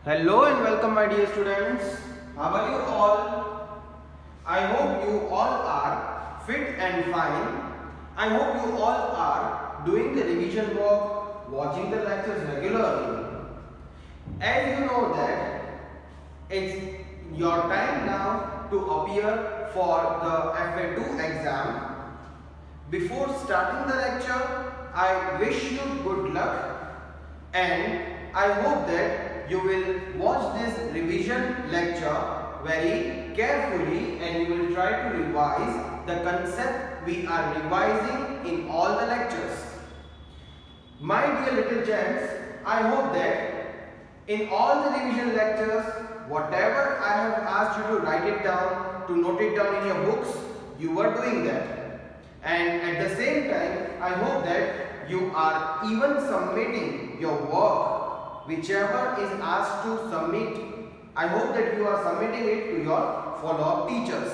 Hello and welcome my dear students. How are you all? I hope you all are fit and fine. I hope you all are doing the revision work, watching the lectures regularly. As you know that it's your time now to appear for the FA2 exam. Before starting the lecture, I wish you good luck and I hope that you will watch this revision lecture very carefully and you will try to revise the concept we are revising in all the lectures. My dear little gents, I hope that in all the revision lectures, whatever I have asked you to write it down, to note it down in your books, you were doing that. And at the same time, I hope that you are even submitting your work, whichever is asked to submit. I hope that you are submitting it to your follow-up teachers.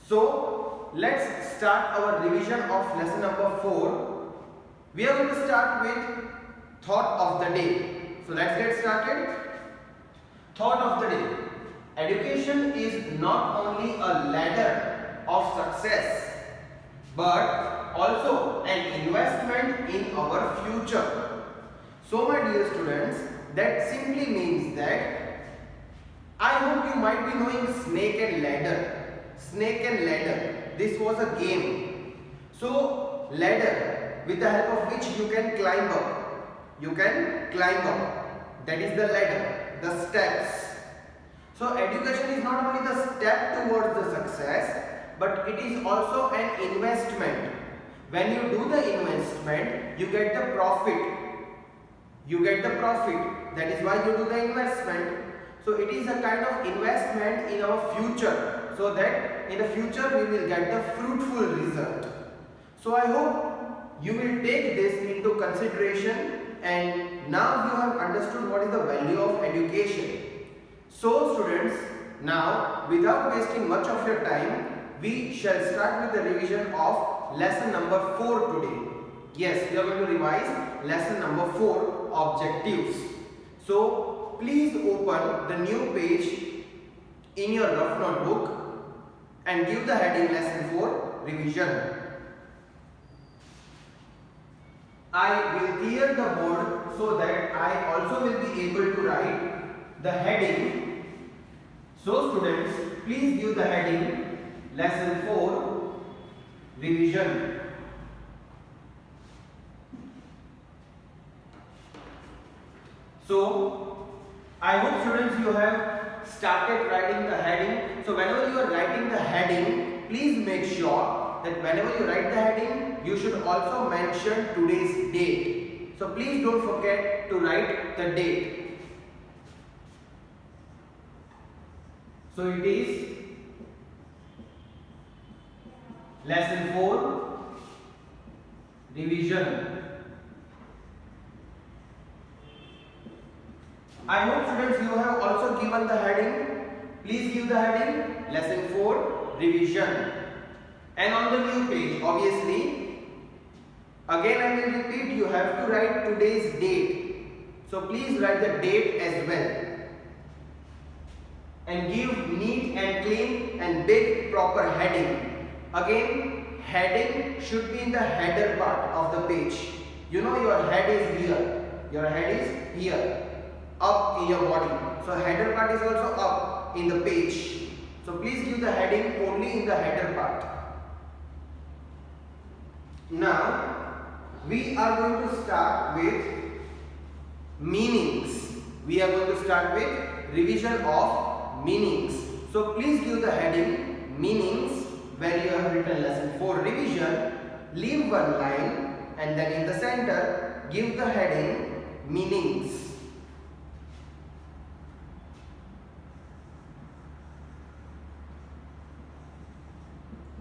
So, let's start our revision of lesson number 4. We are going to start with thought of the day. So, let's get started. Thought of the day. Education is not only a ladder of success, but also an investment in our future. So my dear students, that simply means that I hope you might be knowing snake and ladder. Snake and ladder. This was a game. So ladder, with the help of which you can climb up. You can climb up. That is the ladder, the steps. So education is not only the step towards the success, but it is also an investment. When you do the investment, you get the profit. You get the profit. That is why you do the investment. So it is a kind of investment in our future, so that in the future we will get the fruitful result. So I hope you will take this into consideration and now you have understood what is the value of education. So students, now without wasting much of your time, we shall start with the revision of lesson number 4 today. Yes, we are going to revise lesson number 4, objectives. So, please open the new page in your rough notebook and give the heading lesson 4, revision. I will clear the board so that I also will be able to write the heading. So, students, please give the heading lesson 4, revision. So, I hope students you have started writing the heading. So, whenever you are writing the heading, please make sure that whenever you write the heading, you should also mention today's date. So, please don't forget to write the date. So, it is lesson 4, revision. I hope students you have also given the heading. Please give the heading lesson 4, revision. And on the new page, obviously, again I will repeat, you have to write today's date. So please write the date as well. And give neat and clean and big proper heading. Again, heading should be in the header part of the page. You know your head is here. Your head is here. Up in your body. So header part is also up in the page. So please give the heading only in the header part. Now, we are going to start with meanings. We are going to start with revision of meanings. So please give the heading meanings where you have written lesson 4 revision. Leave one line and then in the center give the heading meanings.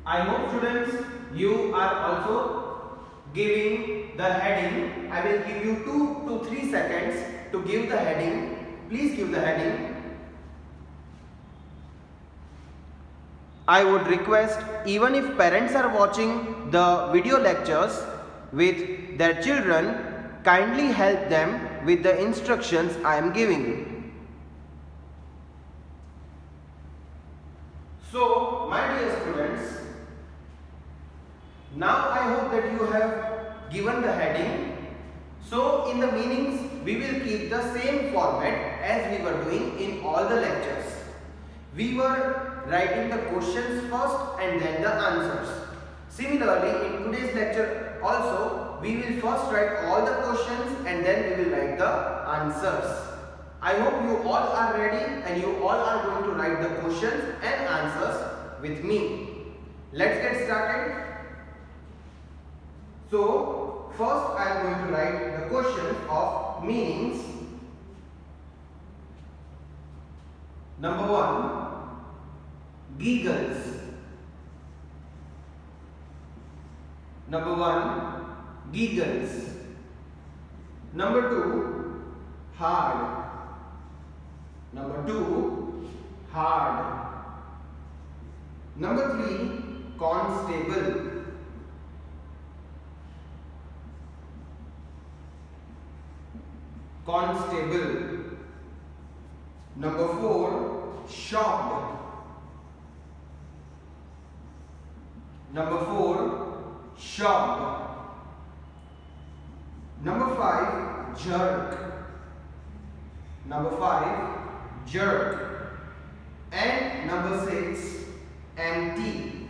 I hope students you are also giving the heading. I will give you 2 to 3 seconds to give the heading. Please give the heading. I would request, even if parents are watching the video lectures with their children, kindly help them with the instructions I am giving. So, my dear students, now I hope that you have given the heading. So, in the meanings, we will keep the same format as we were doing in all the lectures. We were writing the questions first and then the answers. Similarly, in today's lecture also, we will first write all the questions and then we will write the answers. I hope you all are ready and you all are going to write the questions and answers with me. Let's get started. So, first I am going to write the questions of meanings. Number 1, giggles. Number 1, giggles. Number 2, hard. Number 2, hard. Number 3, constable. Constable. Number 4, shocked. Number 4, shocked. Number 5, jerk. Number 5, jerk. And number 6, empty.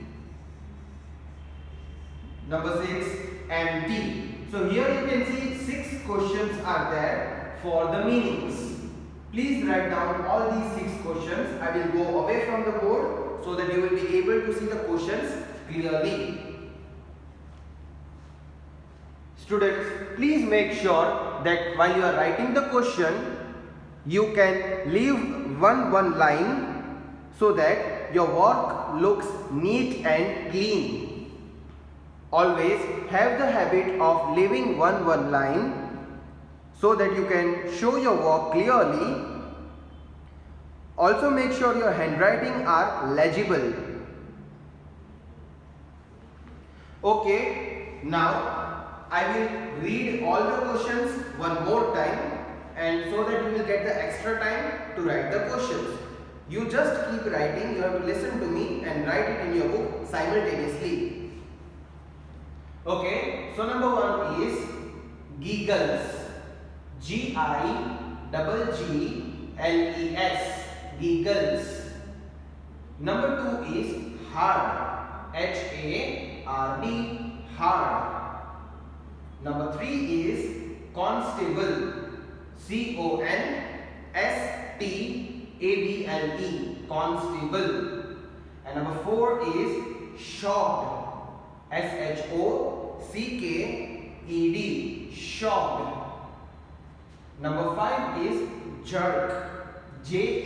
Number 6, empty. So here you can see 6 questions are there for the meanings. Please write down all these 6 questions. I will go away from the board so that you will be able to see the questions clearly. Students, please make sure that while you are writing the question, you can leave one line so that your work looks neat and clean. Always have the habit of leaving one line so that you can show your work clearly. Also make sure your handwriting are legible. Okay, now I will read all the questions one more time, and so that you will get the extra time to write the questions. You just keep writing, you have to listen to me and write it in your book simultaneously. Okay, so number 1 is giggles. Giggles. Giggles. Number 2 is hard. Hard. Hard. Number 3 is constable. Constable. Constable. And number 4 is shocked. Shocked. Shocked. Number 5 is jerk. Jerk.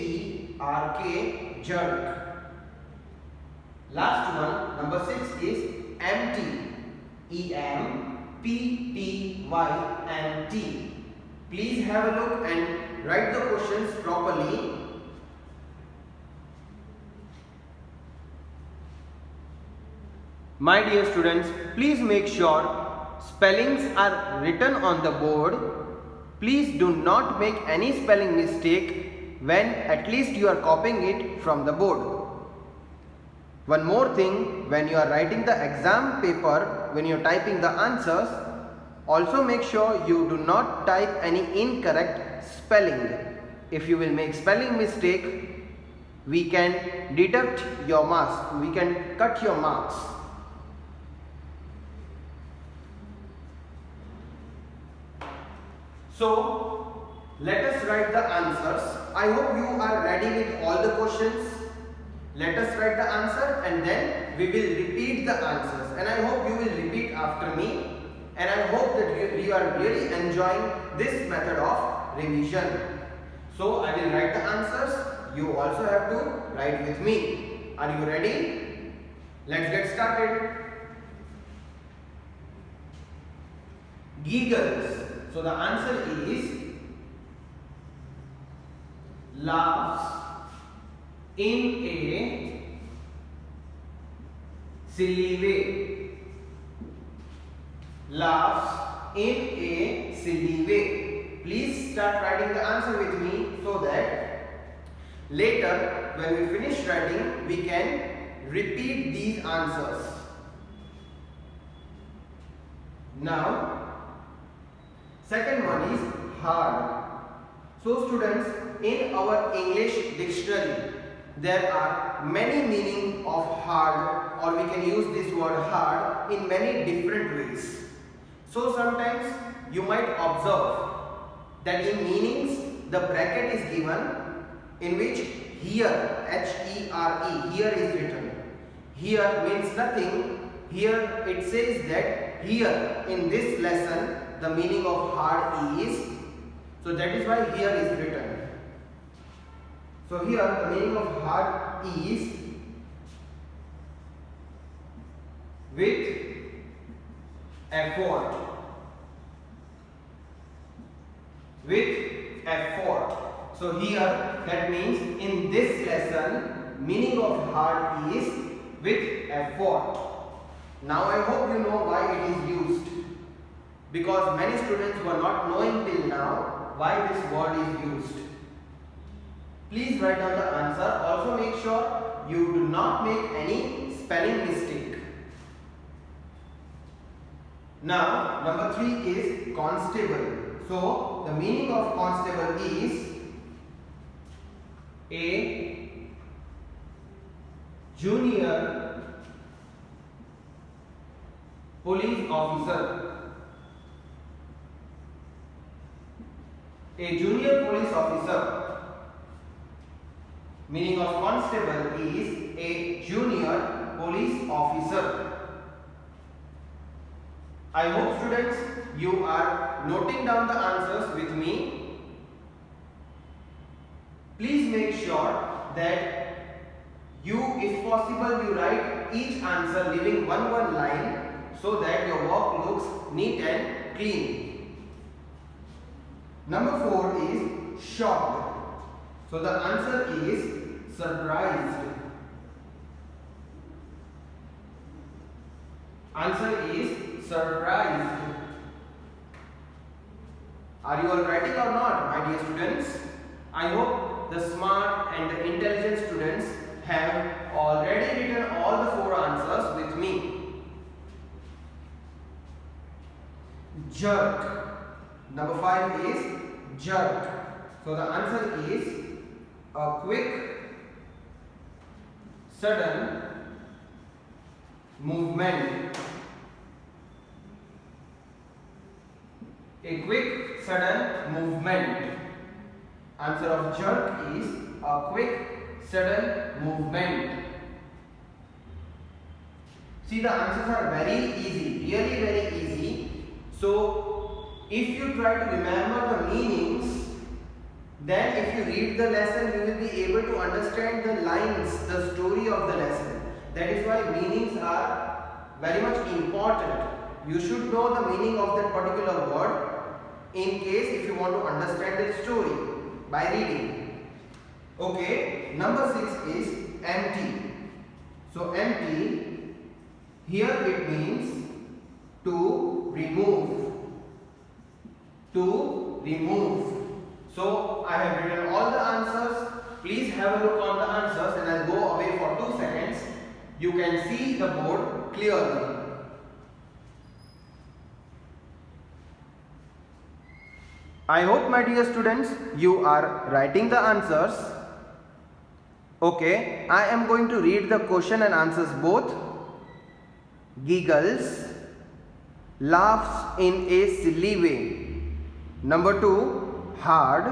Jerk. Last one, number 6 is empty. Empty. Empty. Please have a look and write the questions properly. My dear students, please make sure spellings are written on the board. Please do not make any spelling mistake when at least you are copying it from the board. One more thing, when you are writing the exam paper, when you are typing the answers, also make sure you do not type any incorrect spelling. If you will make spelling mistake, we can deduct your marks, we can cut your marks. So, let us write the answers. I hope you are ready with all the questions. Let us write the answer and then we will repeat the answers. And I hope you will repeat after me. And I hope that you are really enjoying this method of revision. So, I will write the answers. You also have to write with me. Are you ready? Let's get started. Giggles. So the answer is laughs in a silly way. Laughs in a silly way. Please start writing the answer with me so that Later, when we finish writing, we can repeat these answers. Now, second one is hard. So students, in our English dictionary, there are many meanings of hard, or we can use this word hard in many different ways. So sometimes you might observe that in meanings the bracket is given in which here, H-E-R-E, here is written. Here means nothing. Here it says that here in this lesson the meaning of hard is. So that is why here is written. So here the meaning of hard is with effort. With effort. So here that means in this lesson meaning of hard is with effort. Now I hope you know why it is used, because many students were not knowing till now why this word is used. Please write down the answer. Also make sure you do not make any spelling mistake. Now number 3 is constable. So the meaning of constable is a junior police officer. A junior police officer. Meaning of constable is a junior police officer. I hope students you are noting down the answers with me. Please make sure that you, if possible, you write each answer leaving one line so that your work looks neat and clean. Number 4 is shocked. So the answer is surprised. Answer is surprised. Are you all writing or not, my dear students? I hope the smart and the intelligent students have already written all the 4 answers with me. Jerk. Number 5 is jerk. So the answer is a quick, sudden movement. A quick, sudden movement. Answer of jerk is a quick, sudden movement. See, the answers are very easy, really very easy. So, if you try to remember the meanings, then if you read the lesson, you will be able to understand the lines, the story of the lesson. That is why meanings are very much important. You should know the meaning of that particular word in case if you want to understand the story by reading. Okay, number 6 is empty. So empty, here it means to remove. To remove. So I have written all the answers. Please have a look on the answers and I'll go away for 2 seconds. You can see the board clearly. I hope, my dear students, you are writing the answers. Okay, I am going to read the question and answers both. Giggles, laughs in a silly way. Number 2, hard,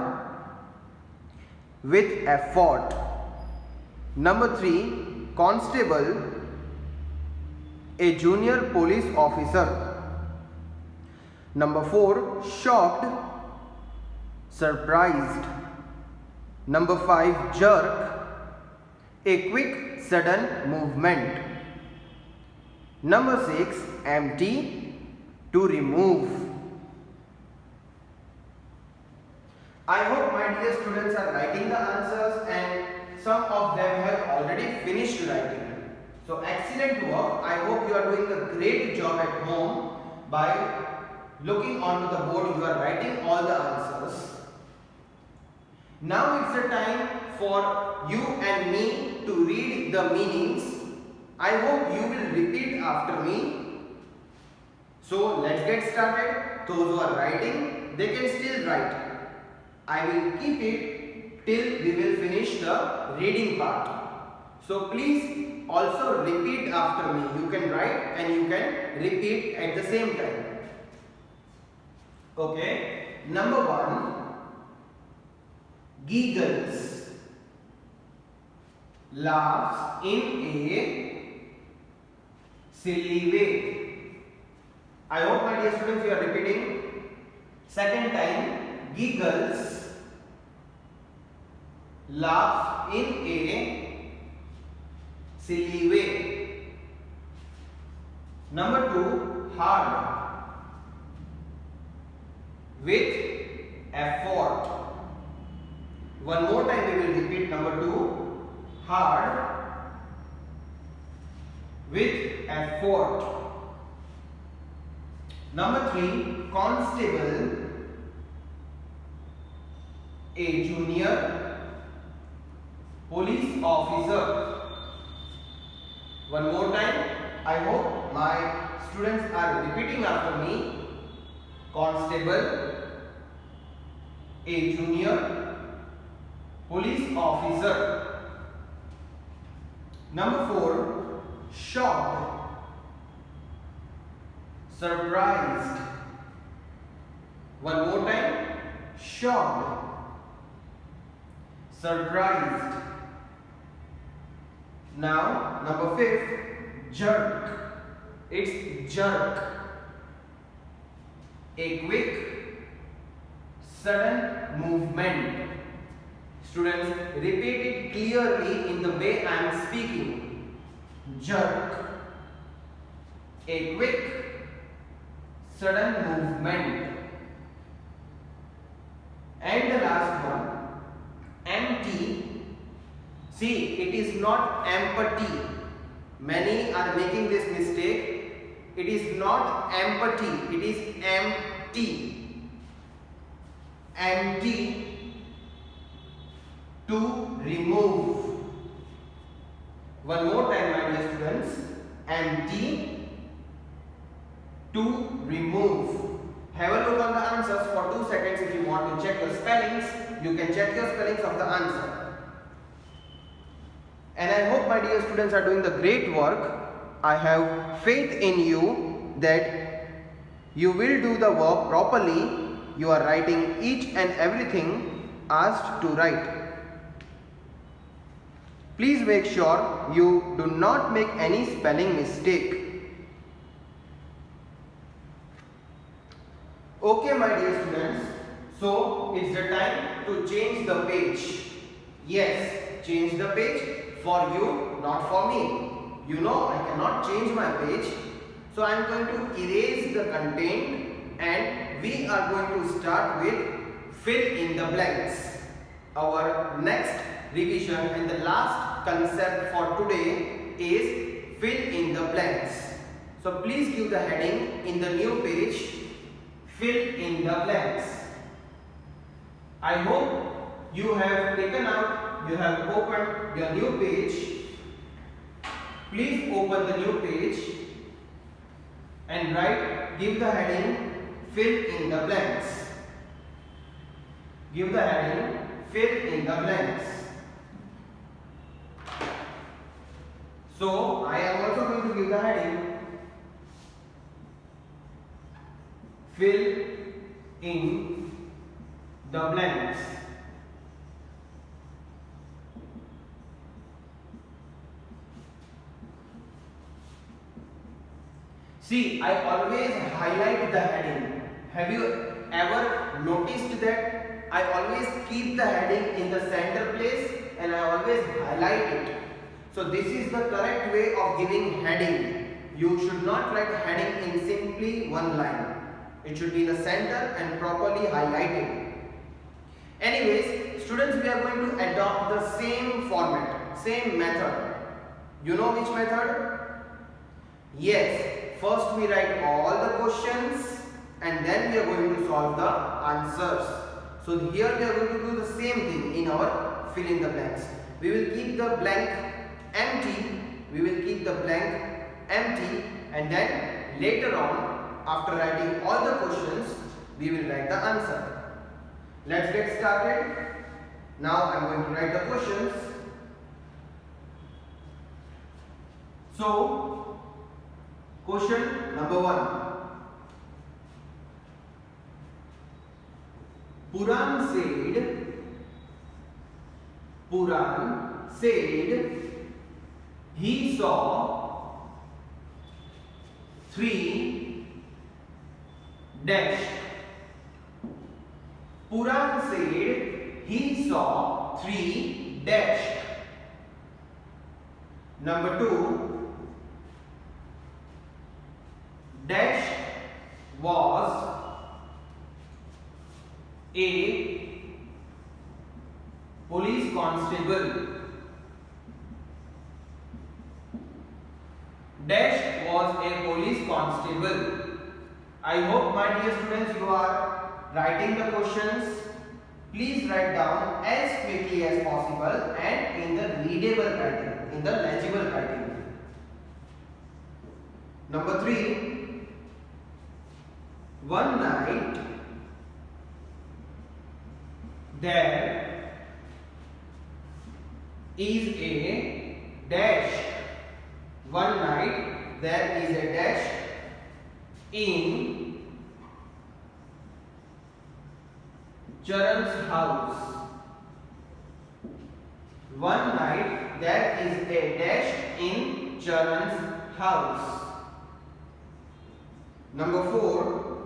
with effort. Number 3, constable, a junior police officer. Number 4, shocked, surprised. Number 5, jerk, a quick sudden movement. Number 6, empty, to remove. I hope my dear students are writing the answers and some of them have already finished writing. So excellent work. I hope you are doing a great job at home by looking onto the board. You are writing all the answers. Now it's the time for you and me to read the meanings. I hope you will repeat after me. So let's get started. Those who are writing, they can still write. I will keep it till we will finish the reading part. So please also repeat after me. You can write and you can repeat at the same time. Okay. Number 1. Giggles. Laughs in a silly way. I hope my dear students you are repeating. Second time. Giggles. Laughs in a silly way. Number 2. Hard. With effort. One more time we will repeat number 2. Hard with effort. Number 3. Constable. A junior police officer. One more time. I hope my students are repeating after me. Constable. A junior police officer. Number 4. Shocked. Surprised. One more time. Shocked. Surprised. Now number 5. Jerk. It's jerk. A quick, sudden movement. Students, repeat it clearly in the way I am speaking. Jerk. A quick, sudden movement. And the last one. Empty. See, it is not empty. Many are making this mistake. It is not empty. It is empty. Empty. To remove. One more time, my dear students. Empty. To remove. Have a look on the answers for 2 seconds. If you want to check your spellings, you can check your spellings of the answer. And I hope my dear students are doing the great work. I have faith in you that you will do the work properly. You are writing each and everything asked to write. Please make sure you do not make any spelling mistake. Okay, my dear students. So it's the time to change the page. Yes, change the page for you, not for me. You know I cannot change my page. So I am going to erase the content and we are going to start with fill in the blanks. Our next revision and the last concept for today is fill in the blanks. So please give the heading in the new page, fill in the blanks. I hope you have taken out, you have opened your new page. Please open the new page and write, give the heading, fill in the blanks. Give the heading, fill in the blanks. So I am also going to give the heading, fill in the blanks. See, I always highlight the heading. Have you ever noticed that? I always keep the heading in the center place and I always highlight it. So this is the correct way of giving heading. You should not write heading in simply one line. It should be in the center and properly highlighted. Anyways, students, we are going to adopt the same format, same method. You know which method? Yes. First we write all the questions and then we are going to solve the answers. So here we are going to do the same thing in our fill in the blanks. We will keep the blank empty. We will keep the blank empty, and then later on, after writing all the questions, we will write the answer. Let's get started. Now I am going to write the questions. So, question number 1. Puran said he saw 3 dash. Puran said he saw 3 dash. Number 2, dash was a police constable. Dash was a police constable. I hope, my dear students, you are writing the questions. Please write down as quickly as possible and in the readable writing, in the legible writing. Number 3, one night there is a dash. One night there is a dash in Charan's house. One night there is a dash in Charan's house. Number 4,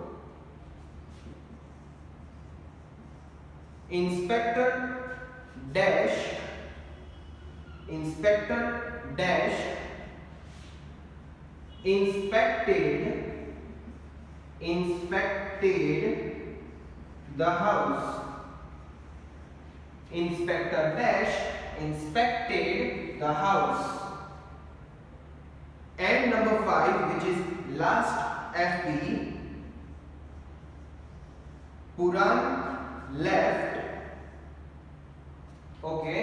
Inspector dash inspected the house. Inspector dash inspected the house. And number 5, which is last FB, Puran left. Okay.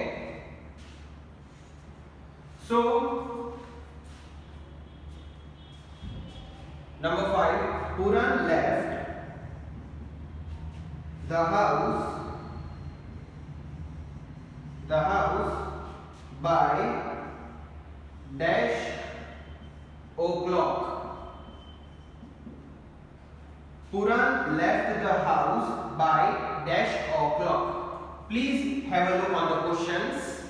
So, number 5, Puran left the house by dash o'clock. Puran left the house by dash o'clock. Please have a look on the questions.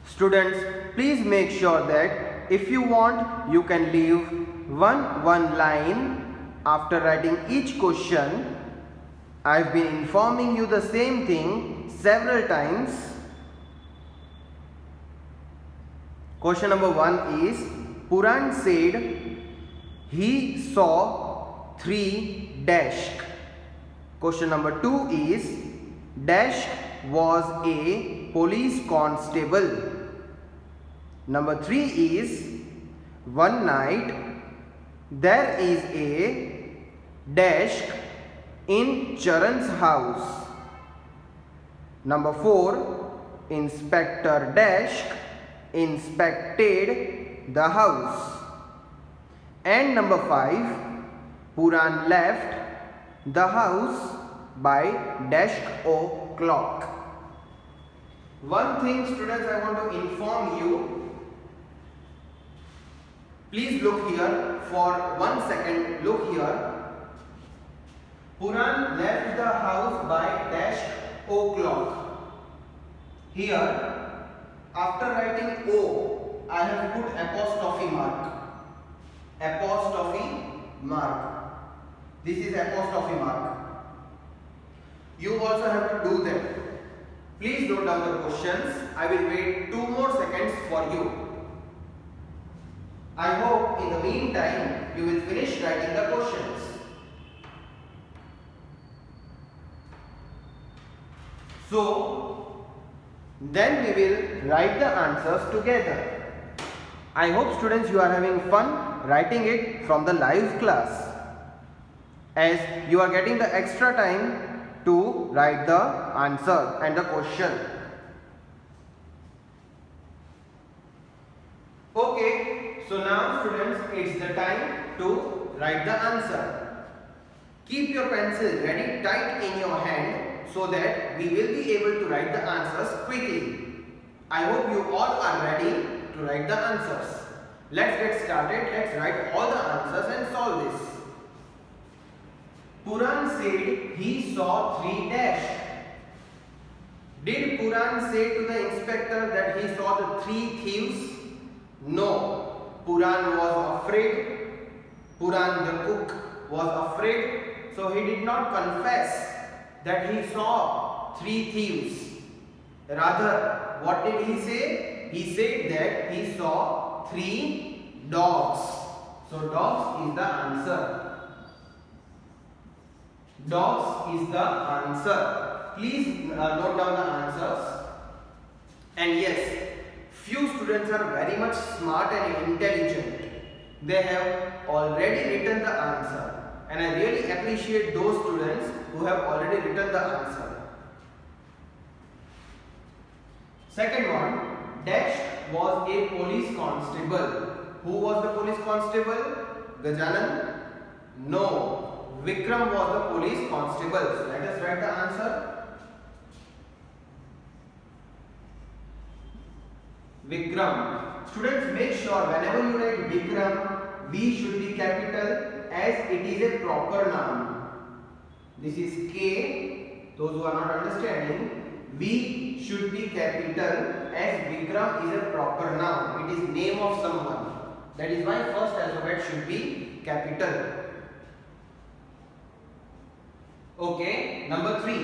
Students, please make sure that if you want, you can leave one line after writing each question. I have been informing you the same thing several times. Question number 1 is, Puran said he saw 3 dash. Question number 2 is, dash was a police constable. Number 3 is, one night there is a dash in Charan's house. Number 4, Inspector dash inspected the house. And number 5, Puran left the house by dash o'clock. One thing, students, I want to inform you. Please look here for 1 second. Look here. Puran left the house by dash o'clock. Here, after writing O, I have put apostrophe mark. Apostrophe mark. This is apostrophe mark. You also have to do that. Please note down the questions. I will wait 2 more seconds for you. I hope in the meantime you will finish writing the questions. So, then we will write the answers together. I hope, students, you are having fun writing it from the live class. as you are getting the extra time to write the answer and the question. Okay, so now students, it's the time to write the answer. Keep your pencil ready tight in your hand so that we will be able to write the answers quickly. I hope you all are ready to write the answers. Let's get started. Let's write all the answers and solve this. Puran said he saw 3 dash. Did Puran say to the inspector that he saw the 3 thieves? No. Puran was afraid. Puran the cook was afraid. So he did not confess that he saw 3 thieves. Rather, what did he say? He said that he saw 3 dogs. So dogs is the answer. Dogs is the answer. Please note down the answers. And yes, few students are very much smart and intelligent. They have already written the answer. And I really appreciate those students who have already written the answer. Second one, Dash was a police constable. Who was the police constable? Gajanan? No. Vikram was the police constable. So let us write the answer. Vikram. Students, make sure whenever you write Vikram, V should be capital as it is a proper noun. This is K. Those who are not understanding, V should be capital as Vikram is a proper noun. It is name of someone. That is why first alphabet should be capital. Okay, number 3.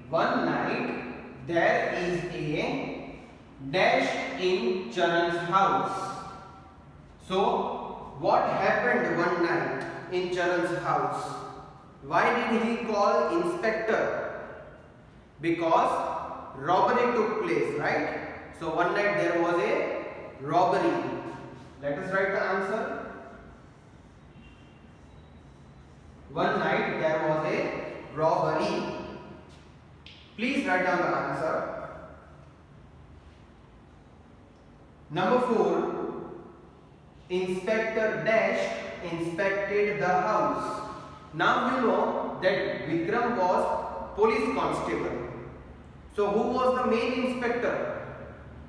One night there is a dash in Charan's house. So, what happened one night in Charan's house? Why did he call inspector? Because robbery took place, right? So, one night there was a robbery. Let us write the answer. One night there was a robbery. Please write down the answer. Number 4. Inspector Dash inspected the house. Now you know that Vikram was police constable. So who was the main inspector?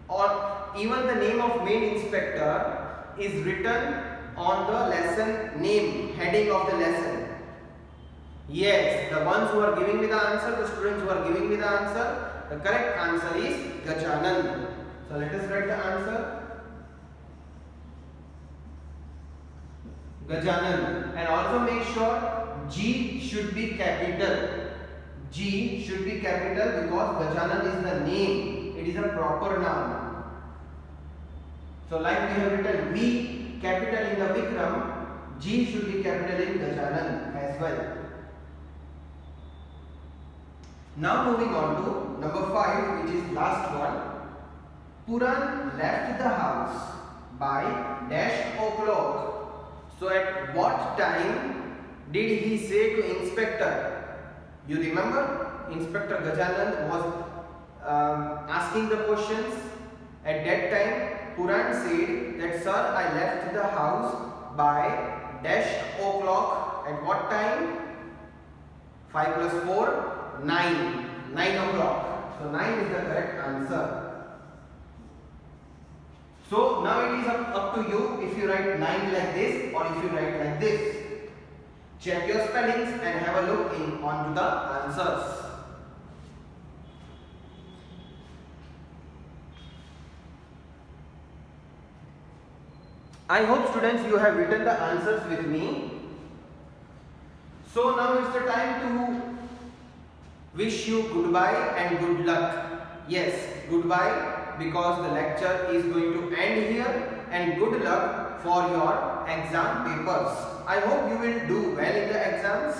Or even the name of main inspector is written on the lesson name, heading of the lesson. Yes, the ones who are giving me the answer, the students who are giving me the answer, the correct answer is Gajanan. So let us write the answer. Gajanan. And also make sure G should be capital. G should be capital because Gajanan is the name. It is a proper noun. So like we have written V capital in the Vikram, G should be capital in Gajanan as well. Now moving on to number 5, which is last one. Puran left the house by dash o'clock. So at what time did he say to inspector? You remember Inspector Gajanan was asking the questions. At that time Puran said that, sir, I left the house by dash o'clock. At what time? 5 plus 4, 9. 9 o'clock. So 9 is the correct answer. So now it is up to you if you write 9 like this or if you write like this. Check your spellings and have a look onto the answers. I hope students you have written the answers with me. So now it's the time to wish you goodbye and good luck. Yes, goodbye because the lecture is going to end here, and good luck for your exam papers. I hope you will do well in the exams,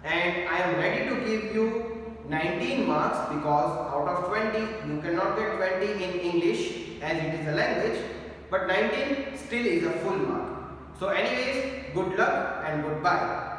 and I am ready to give you 19 marks because out of 20 you cannot get 20 in English as it is a language, but 19 still is a full mark. So anyways, good luck and goodbye.